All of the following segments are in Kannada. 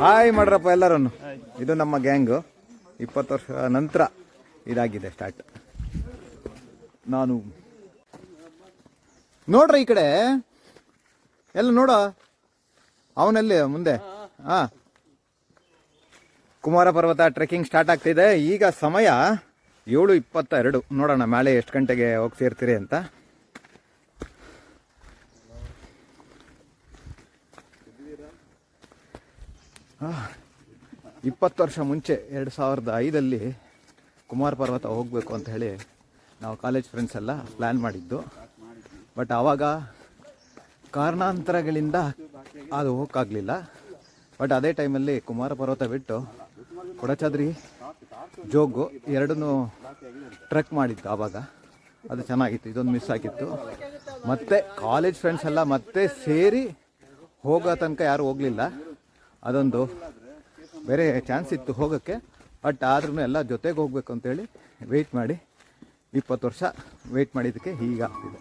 ಹಾಯ್ ಮಾಡ್ರಪ್ಪ ಎಲ್ಲರನ್ನು. ಇದು ನಮ್ಮ ಗ್ಯಾಂಗು. 20 ವರ್ಷ ನಂತರ ಇದಾಗಿದೆ ಸ್ಟಾರ್ಟ್. ನಾನು ನೋಡ್ರಿ ಈ ಕಡೆ ಎಲ್ಲ ನೋಡ, ಅವನಲ್ಲಿ ಮುಂದೆ. ಹಾ, ಕುಮಾರ ಪರ್ವತ ಟ್ರೆಕ್ಕಿಂಗ್ ಸ್ಟಾರ್ಟ್ ಆಗ್ತಿದೆ. ಈಗ ಸಮಯ 7:22. ನೋಡೋಣ ನಾಳೆ ಎಷ್ಟು ಗಂಟೆಗೆ ಹೋಗಿ ಸೇರ್ತೀರಿ ಅಂತ. ಆ 20 ವರ್ಷ ಮುಂಚೆ 2005 ಕುಮಾರ ಪರ್ವತ ಹೋಗಬೇಕು ಅಂತ ಹೇಳಿ ನಾವು ಕಾಲೇಜ್ ಫ್ರೆಂಡ್ಸ್ ಎಲ್ಲ ಪ್ಲ್ಯಾನ್ ಮಾಡಿದ್ದು. ಬಟ್ ಆವಾಗ ಕಾರಣಾಂತರಗಳಿಂದ ಅದು ಹೋಗೋಕ್ಕಾಗಲಿಲ್ಲ. ಬಟ್ ಅದೇ ಟೈಮಲ್ಲಿ ಕುಮಾರ ಪರ್ವತ ಬಿಟ್ಟು ಕೊಡಚಾದ್ರಿ, ಜೋಗು ಎರಡನ್ನೂ ಟ್ರೆಕ್ ಮಾಡಿದ್ದು. ಆವಾಗ ಅದು ಚೆನ್ನಾಗಿತ್ತು, ಇದೊಂದು ಮಿಸ್ ಆಗಿತ್ತು. ಮತ್ತು ಕಾಲೇಜ್ ಫ್ರೆಂಡ್ಸ್ ಎಲ್ಲ ಮತ್ತೆ ಸೇರಿ ಹೋಗೋ ತನಕ ಯಾರೂ ಹೋಗಲಿಲ್ಲ. ಅದೊಂದು ಬೇರೆ ಚಾನ್ಸ್ ಇತ್ತು ಹೋಗೋಕ್ಕೆ. ಬಟ್ ಆದ್ರೂ ಎಲ್ಲ ಜೊತೆಗೆ ಹೋಗ್ಬೇಕು ಅಂತೇಳಿ ವೆಯ್ಟ್ ಮಾಡಿ 20 ವರ್ಷ ವೆಯ್ಟ್ ಮಾಡಿದ್ದಕ್ಕೆ ಹೀಗಾಗ್ತಿದೆ.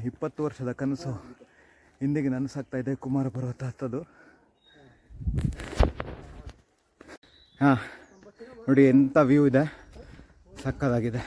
20 ವರ್ಷದ ಕನಸು ಹಿಂದಿಗೆ ನನಸಾಗ್ತಾ ಇದೆ. ಕುಮಾರ ಪರ್ವತ ಹತ್ತೋದು. ಹಾಂ ನೋಡಿ ಎಂಥ ವ್ಯೂ ಇದೆ, ಸಕ್ಕತ್ತಾಗಿದೆ.